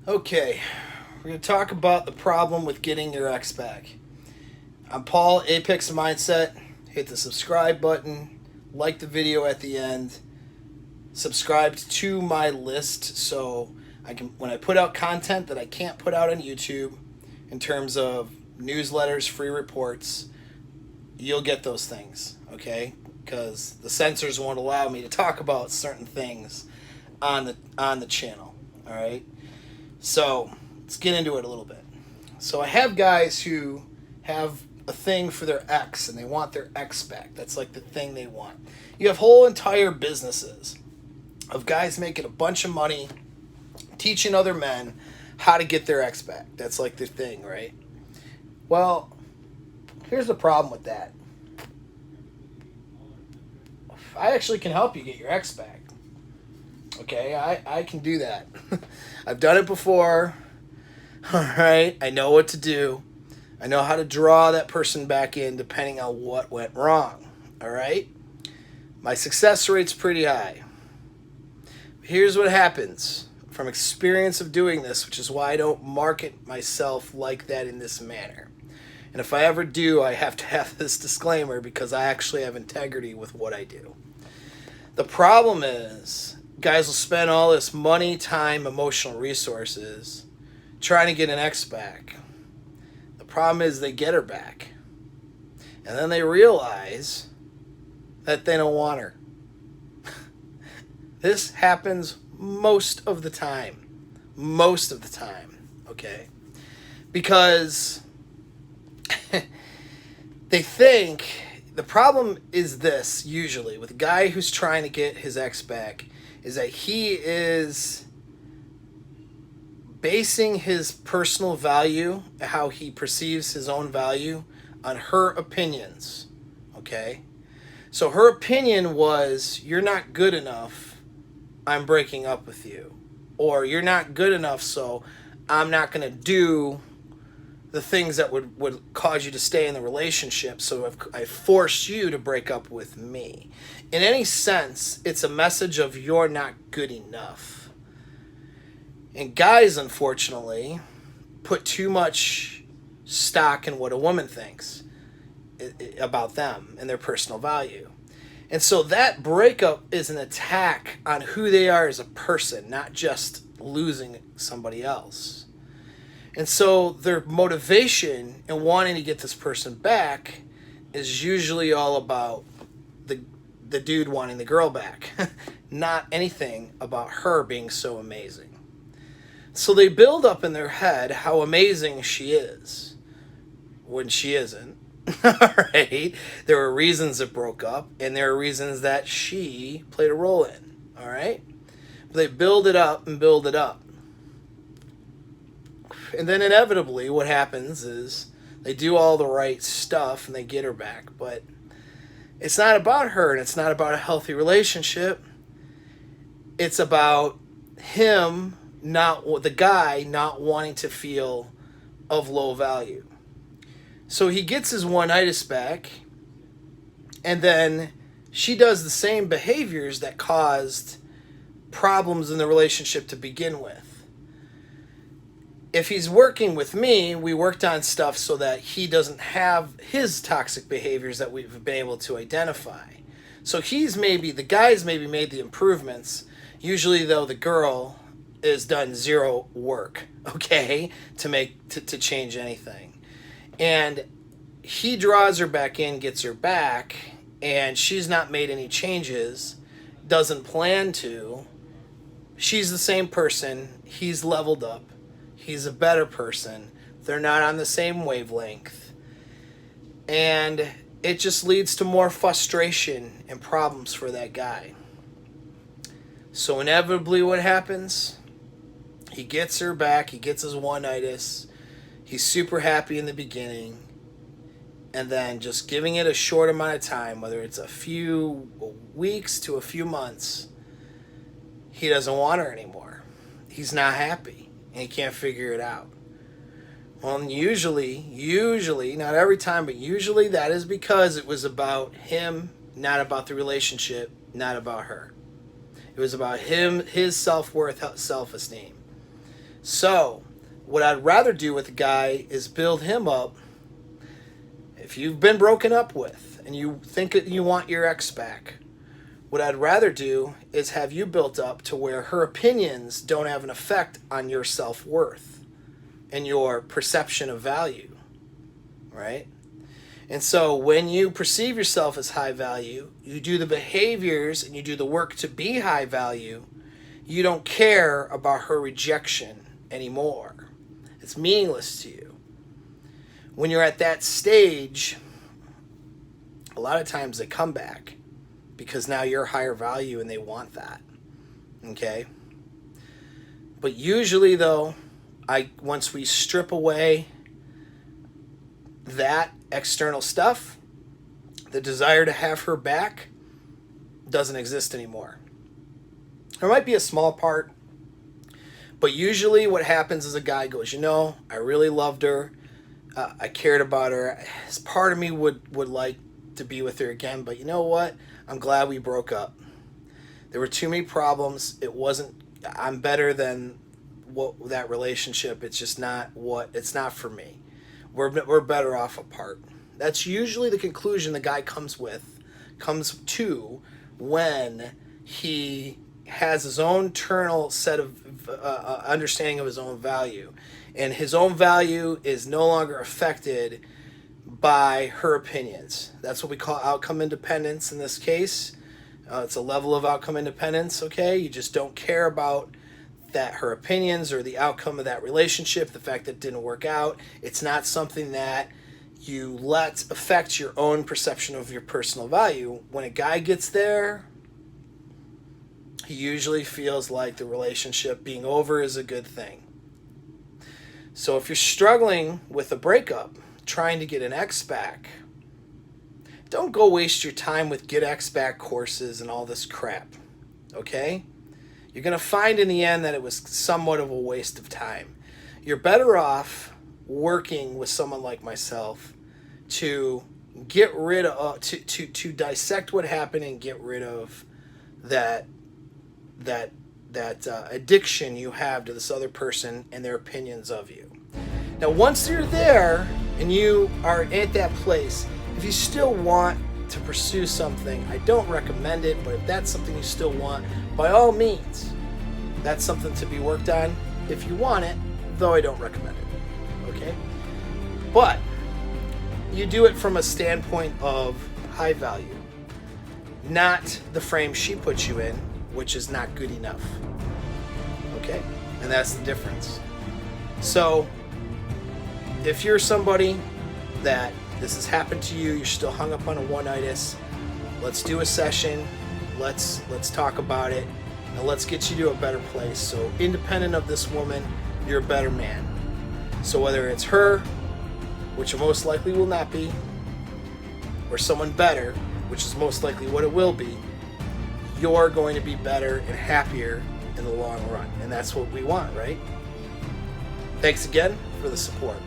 Okay, we're going to talk about the problem with getting your ex back. I'm Paul, Apex Mindset. Hit the subscribe button, like the video at the end, subscribe to my list so I can, when I put out content that I can't put out on YouTube, in terms of newsletters, free reports, you'll get those things, okay? Because the censors won't allow me to talk about certain things on the channel, all right? So let's get into it a little bit. So I have guys who have a thing for their ex and they want their ex back. That's like the thing they want. You have whole entire businesses of guys making a bunch of money teaching other men how to get their ex back. That's like their thing, right? Well, here's the problem with that. I actually can help you get your ex back. Okay, I can do that. I've done it before. All right, I know what to do. I know how to draw that person back in depending on what went wrong. All right? My success rate's pretty high. Here's what happens from experience of doing this, which is why I don't market myself like that in this manner. And if I ever do, I have to have this disclaimer because I actually have integrity with what I do. The problem is guys will spend all this money, time, emotional resources trying to get an ex back. The problem is they get her back. And then they realize that they don't want her. This happens most of the time. Most of the time, okay? Because they think, the problem is this, usually, with a guy who's trying to get his ex back, is that he is basing his personal value, how he perceives his own value, on her opinions, okay? So her opinion was, you're not good enough, I'm breaking up with you. Or you're not good enough, so I'm not going to do the things that would cause you to stay in the relationship, so I forced you to break up with me. In any sense, it's a message of you're not good enough. And guys, unfortunately, put too much stock in what a woman thinks about them and their personal value. And so that breakup is an attack on who they are as a person, not just losing somebody else. And so their motivation in wanting to get this person back is usually all about the dude wanting the girl back, not anything about her being so amazing. So they build up in their head how amazing she is when she isn't. All right? There are reasons it broke up, and there are reasons that she played a role in. All right? They build it up and build it up. And then inevitably what happens is they do all the right stuff and they get her back. But it's not about her and it's not about a healthy relationship. It's about him, the guy, not wanting to feel of low value. So he gets his one-itis back, and then she does the same behaviors that caused problems in the relationship to begin with. If he's working with me, we worked on stuff so that he doesn't have his toxic behaviors that we've been able to identify. So the guy's maybe made the improvements. Usually, though, the girl has done zero work, okay, to change anything. And he draws her back in, gets her back, and she's not made any changes, doesn't plan to. She's the same person. He's leveled up. He's a better person. They're not on the same wavelength. And it just leads to more frustration and problems for that guy. So inevitably what happens? He gets her back. He gets his one-itis. He's super happy in the beginning. And then just giving it a short amount of time, whether it's a few weeks to a few months, he doesn't want her anymore. He's not happy. And he can't figure it out. Well, usually, not every time, but usually that is because it was about him, not about the relationship, not about her. It was about him, his self-worth, self-esteem. So, what I'd rather do with a guy is build him up. If you've been broken up with and you think that you want your ex back, what I'd rather do is have you built up to where her opinions don't have an effect on your self-worth and your perception of value, right? And so when you perceive yourself as high value, you do the behaviors and you do the work to be high value, you don't care about her rejection anymore. It's meaningless to you. When you're at that stage, a lot of times they come back because now you're higher value and they want that. Okay? But usually though, once we strip away that external stuff, the desire to have her back doesn't exist anymore. There might be a small part, but usually what happens is a guy goes, I really loved her. I cared about her. Part of me would like to be with her again, but you know what? I'm glad we broke up. There were too many problems. I'm better than that relationship. It's just it's not for me. We're better off apart. That's usually the conclusion the guy comes to when he has his own internal set of understanding of his own value. And his own value is no longer affected by her opinions. That's what we call outcome independence in this case. It's a level of outcome independence, okay? You just don't care about her opinions or the outcome of that relationship, the fact that it didn't work out. It's not something that you let affect your own perception of your personal value. When a guy gets there, he usually feels like the relationship being over is a good thing. So if you're struggling with a breakup, trying to get an ex back, don't go waste your time with get ex back courses and all this crap, okay? You're going to find in the end that it was somewhat of a waste of time. You're better off working with someone like myself to get rid of, to dissect what happened and get rid of that addiction you have to this other person and their opinions of you. Now, once you're there and you are at that place, if you still want to pursue something, I don't recommend it, but if that's something you still want, by all means, that's something to be worked on if you want it, though I don't recommend it, okay? But you do it from a standpoint of high value, not the frame she puts you in, which is not good enough, okay? And that's the difference. So if you're somebody that this has happened to you, you're still hung up on a one-nightus, let's do a session, let's talk about it, and let's get you to a better place. So independent of this woman, you're a better man. So whether it's her, which most likely will not be, or someone better, which is most likely what it will be, you're going to be better and happier in the long run. And that's what we want, right? Thanks again for the support.